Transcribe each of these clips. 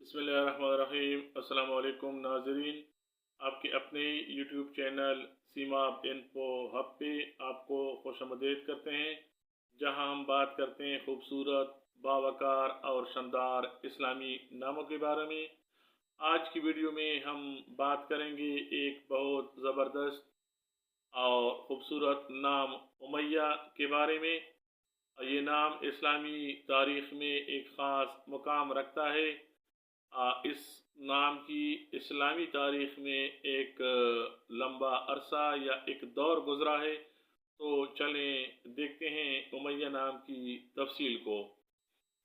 बिस्मिल्लाहिर्रहमानिर्रहीम। अस्सलाम वालेकुम नाज़रीन, आपके अपने यूट्यूब चैनल सीमाप इन्फो हब पे आपको खुशामदीद करते हैं, जहां हम बात करते हैं खूबसूरत, बावकार और शानदार इस्लामी नामों के बारे में। आज की वीडियो में हम बात करेंगे एक बहुत ज़बरदस्त और ख़ूबसूरत नाम उमैया के बारे में। ये नाम इस्लामी तारीख़ में एक ख़ास मुकाम रखता है। इस नाम की इस्लामी तारीख़ में एक लंबा अरसा या एक दौर गुज़रा है। तो चलें देखते हैं उमैया नाम की तफसील को।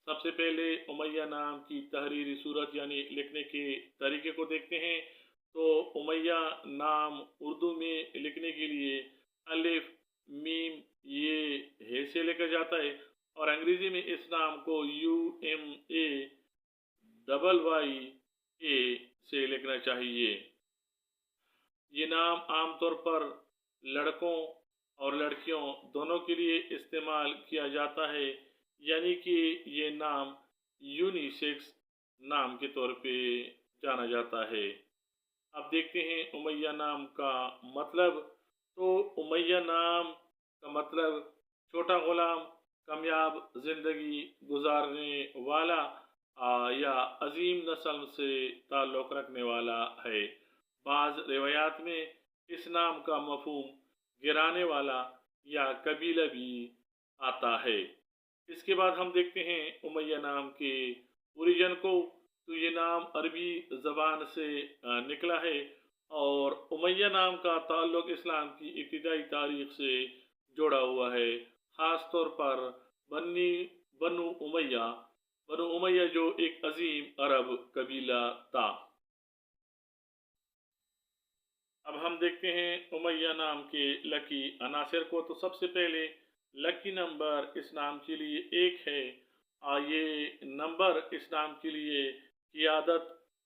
सबसे पहले उमैया नाम की तहरीरी सूरत यानी लिखने के तरीके को देखते हैं। तो उमैया नाम उर्दू में लिखने के लिए अलिफ मीम ये हे से लिखा जाता है, और अंग्रेज़ी में इस नाम को UMAYY से लिखना चाहिए। ये नाम आमतौर पर लड़कों और लड़कियों दोनों के लिए इस्तेमाल किया जाता है, यानी कि ये नाम यूनिसेक्स नाम के तौर पे जाना जाता है। अब देखते हैं उमैया नाम का मतलब। तो उमैया नाम का मतलब छोटा गुलाम, कामयाब ज़िंदगी गुजारने वाला या अजीम नस्ल से ताल्लुक़ रखने वाला है। बाज़ रिवायात में इस नाम का मफ़हूम गिराने वाला या कबीला भी आता है। इसके बाद हम देखते हैं उमैया नाम के ओरिजिन को। तो ये नाम अरबी ज़बान से निकला है, और उमैया नाम का ताल्लुक़ इस्लाम की इब्तिदाई तारीख़ से जुड़ा हुआ है, ख़ास तौर पर बनु उमैया जो एक अजीम अरब कबीला था। अब हम देखते हैं उमैया नाम के लकी अनासिर को। तो सबसे पहले लकी नंबर इस नाम के लिए एक है। ये नंबर इस नाम के लिए क़ियादत,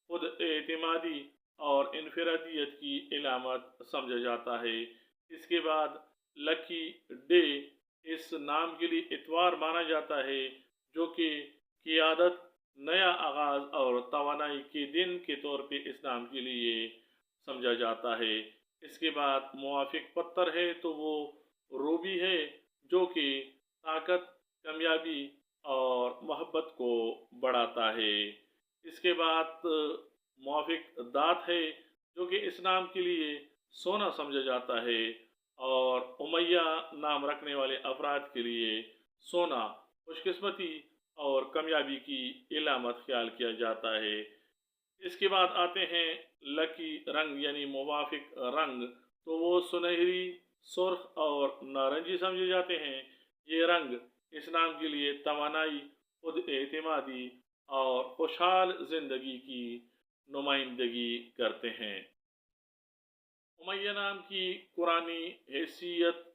खुद एतमादी और इनफरादियत की इलामत समझा जाता है। इसके बाद लकी डे इस नाम के लिए इतवार माना जाता है, जो कि क़ियादत, नया आगाज़ और तवानाई के दिन के तौर पे इस नाम के लिए समझा जाता है। इसके बाद मुवाफ़िक पत्थर है, तो वो रूबी है, जो कि ताकत, कामयाबी और मोहब्बत को बढ़ाता है। इसके बाद मुवाफ़िक दात है, जो कि इस नाम के लिए सोना समझा जाता है, और उमैया नाम रखने वाले अफराद के लिए सोना खुशकिस्मती और कामयाबी की इलामत ख्याल किया जाता है। इसके बाद आते हैं लकी रंग यानी मुवाफ़िक रंग। तो वो सुनहरी, सुर्ख और नारंगी समझे जाते हैं। ये रंग इस नाम के लिए तवानाई, खुद एतमादी और खुशहाल ज़िंदगी की नुमाइंदगी करते हैं। उमैया नाम की कुरानी हैसियत।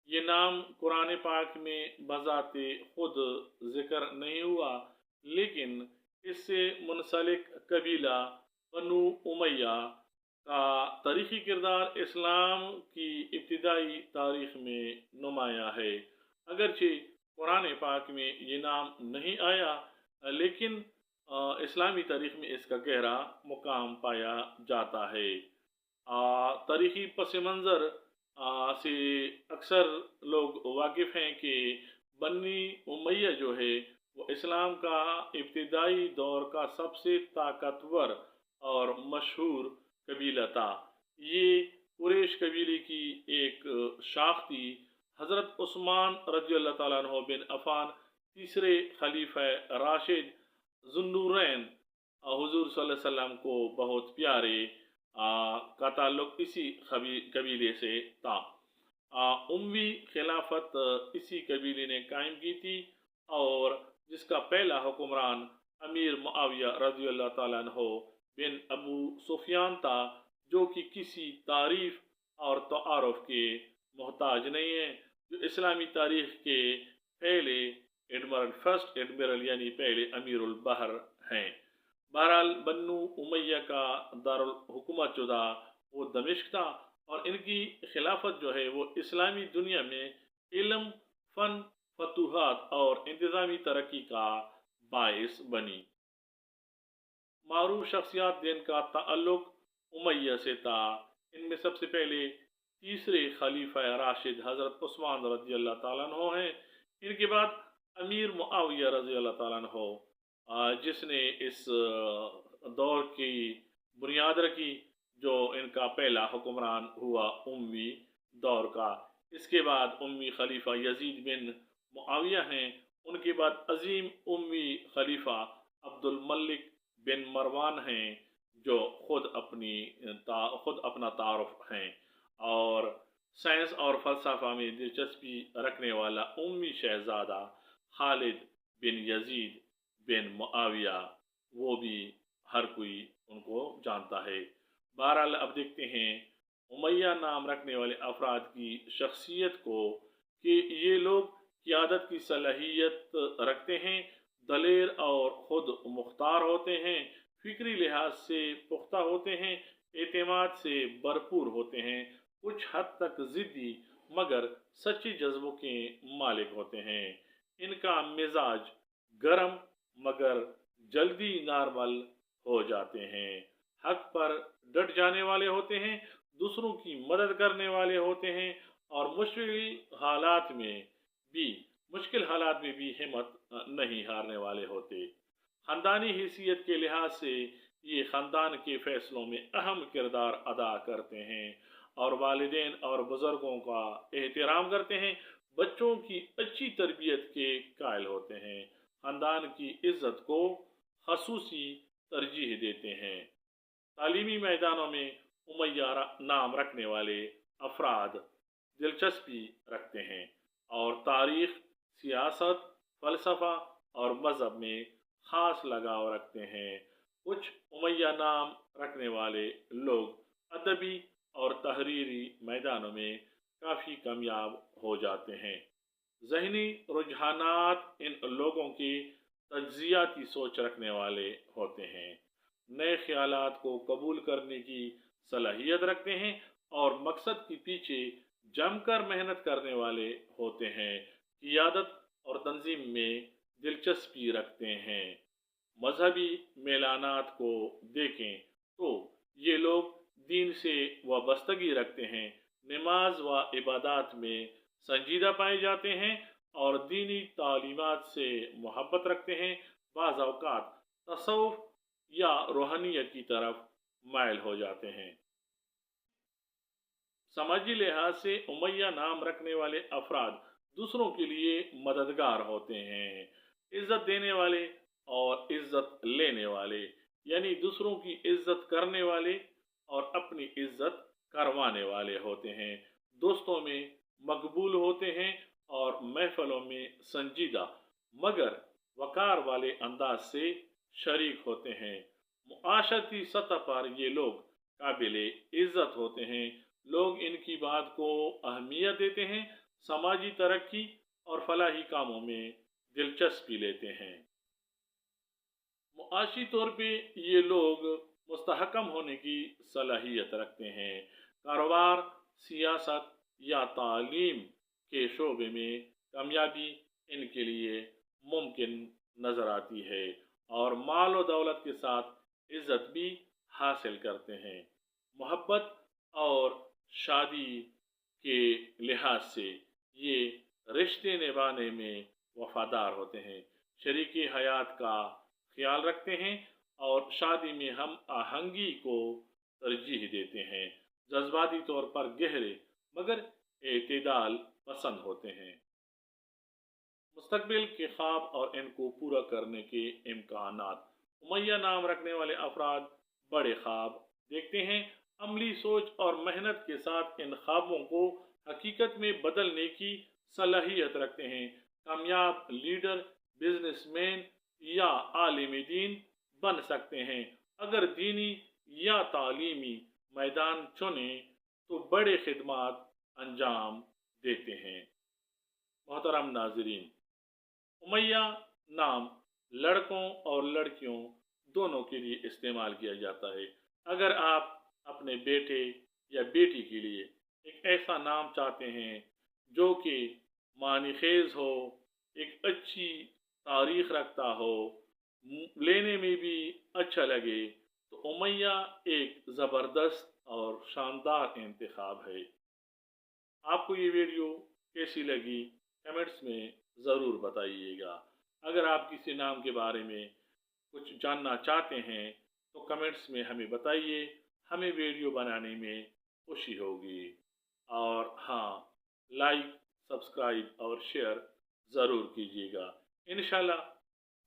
ये नाम कुरान पाक में बज़ाते खुद ज़िक्र नहीं हुआ, लेकिन इससे मुंसलिक कबीला बनु उमैया का तारीख़ी किरदार इस्लाम की इब्तिदाई तारीख़ में नुमाया है। अगरचे कुरान पाक में ये नाम नहीं आया, लेकिन इस्लामी तारीख़ में इसका गहरा मुकाम पाया जाता है। तारीख़ी पस मंज़र से अक्सर लोग वाकिफ़ हैं कि बनी उमैया जो है वो इस्लाम का इब्तिदाई दौर का सबसे ताकतवर और मशहूर कबीला था। ये कुरैश कबीले की एक शाख थी। हज़रत उस्मान रज़ियल्लाहु ताला अन्हु बिन अफ़ान, तीसरे खलीफा राशिद ज़ुन्नूरैन, हुज़ूर सल्लल्लाहु अलैहि वसल्लम को बहुत प्यारे का ताल्लुक़ इसी कबीले से था। उम्वी खिलाफत इसी कबीले ने कायम की थी, और जिसका पहला हुक्मरान अमीर मुआविया रज़ियल्लाहु ताला अन्हु बिन अबू सुफियान था, जो कि किसी तारीफ़ और तआरुफ़ के मोहताज नहीं है, जो इस्लामी तारीख़ के पहले एडमिरल, फर्स्ट एडमिरल यानी पहले अमीरुल बहर हैं। बहरहाल बन्नू उमैया का दारुल हुकूमत जो था वो दमिश्क था, और इनकी खिलाफत जो है वो इस्लामी दुनिया में इल्म, फ़न, फतूहात और इंतज़ामी तरक्की का बाइस बनी। मारूफ शख्सियात जिनका ताल्लुक उमैया से था, इनमें सबसे पहले तीसरे खलीफा राशिद हज़रत उस्मान रज़ी अल्लाह ताला अन्हो हैं। इनके बाद अमीर मुआविया रज़ी अल्लाह ताला अन्हो, जिसने इस दौर की बुनियाद रखी, जो इनका पहला हुक्मरान हुआ उम्मी दौर का। इसके बाद उम्मी खलीफा यजीद बिन मुआविया हैं। उनके बाद अजीम उम्मी खलीफा अब्दुल मलिक बिन मरवान हैं, जो खुद अपना तारुफ हैं। और साइंस और फ़लसफ़ा में दिलचस्पी रखने वाला उम्मी शहज़ादा खालिद बिन यजीद बिन मुआविया, वो भी हर कोई उनको जानता है। बहरहाल अब देखते हैं उमैया नाम रखने वाले अफराद की शख्सियत को, कि ये लोग क़ियादत की सलाहियत रखते हैं, दलेर और ख़ुद मुख्तार होते हैं, फ़िक्री लिहाज से पुख्ता होते हैं, एतमाद से भरपूर होते हैं, कुछ हद तक ज़िद्दी मगर सच्चे जज्बों के मालिक होते हैं। इनका मिजाज गर्म मगर जल्दी नॉर्मल हो जाते हैं, हक पर डट जाने वाले होते हैं, दूसरों की मदद करने वाले होते हैं, और मुश्किल हालात में भी हिम्मत नहीं हारने वाले होते। ख़ानदानी हैसियत के लिहाज से ये ख़ानदान के फ़ैसलों में अहम किरदार अदा करते हैं, और वालिदैन और बुज़ुर्गों का एहतराम करते हैं, बच्चों की अच्छी तरबियत के कायल होते हैं, ख़ानदान की इज़्ज़त को ख़ुसूसी तरजीह देते हैं। तालीमी मैदानों में उमैया नाम रखने वाले अफराद दिलचस्पी रखते हैं, और तारीख़, सियासत, फ़लसफ़ा और मज़हब में ख़ास लगाव रखते हैं। कुछ उमैया नाम रखने वाले लोग अदबी और तहरीरी मैदानों में काफ़ी कामयाब हो जाते हैं। ज़हनी रुझानात इन लोगों की तज्ज़ियाती सोच रखने वाले होते हैं, नए ख्यालात को कबूल करने की सलाहियत रखते हैं, और मकसद के पीछे जमकर मेहनत करने वाले होते हैं, क़ियादत और तंजीम में दिलचस्पी रखते हैं। मजहबी मेलानात को देखें तो ये लोग दीन से वाबस्तगी रखते हैं, नमाज व इबादत में संजीदा पाए जाते हैं, और दीनी तालीमात से मोहब्बत रखते हैं, बाज़ औक़ात तसव्वुफ़ या रूहानियत की तरफ माइल हो जाते हैं। समाजी लिहाज से उमैया नाम रखने वाले अफराद दूसरों के लिए मददगार होते हैं, इज़्ज़त देने वाले और इज़्ज़त लेने वाले, यानी दूसरों की इज़्ज़त करने वाले और अपनी इज़्ज़त करवाने वाले होते हैं, दोस्तों में मकबूल होते हैं, और महफ़िलों में संजीदा मगर वक़ार वाले अंदाज से शरीक होते हैं। मुआशरती सतह पर ये लोग काबिले इज़्ज़त होते हैं, लोग इनकी बात को अहमियत देते हैं, समाजी तरक्की और फलाही कामों में दिलचस्पी लेते हैं। मुआशी तौर पे ये लोग मुस्तहकम होने की सलाहियत रखते हैं, कारोबार, सियासत या तालीम के शोबे में कामयाबी इनके लिए मुमकिन नज़र आती है, और माल और दौलत के साथ इज़्ज़त भी हासिल करते हैं। मोहब्बत और शादी के लिहाज से ये रिश्ते निभाने में वफादार होते हैं, शरीकी हयात का ख्याल रखते हैं, और शादी में हम आहंगी को तरजीह देते हैं, जज्बाती तौर पर गहरे मगर एतदाल पसंद होते हैं। मुस्तकबिल के ख्वाब और इनको पूरा करने के इम्कानात। उमैया नाम रखने वाले अफराद बड़े ख्वाब देखते हैं, अमली सोच और मेहनत के साथ इन ख्वाबों को हकीकत में बदलने की सलाहियत रखते हैं, कामयाब लीडर, बिजनेसमैन या आलिम दीन बन सकते हैं। अगर दीनी या तालीमी मैदान चुने तो बड़े खिदमात अंजाम देते हैं। मोहतरम नाजरीन, उमैया नाम लड़कों और लड़कियों दोनों के लिए इस्तेमाल किया जाता है। अगर आप अपने बेटे या बेटी के लिए एक ऐसा नाम चाहते हैं जो कि मानी खेज हो, एक अच्छी तारीख रखता हो, लेने में भी अच्छा लगे तो उमैया एक ज़बरदस्त और शानदार इंतखाब है। आपको ये वीडियो कैसी लगी कमेंट्स में ज़रूर बताइएगा। अगर आप किसी नाम के बारे में कुछ जानना चाहते हैं तो कमेंट्स में हमें बताइए, हमें वीडियो बनाने में खुशी होगी। और हाँ, लाइक, सब्सक्राइब और शेयर ज़रूर कीजिएगा। इंशाल्लाह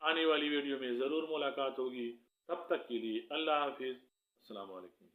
आने वाली वीडियो में ज़रूर मुलाकात होगी। तब तक के लिए अल्लाह हाफिज़। अस्सलाम वालेकुम।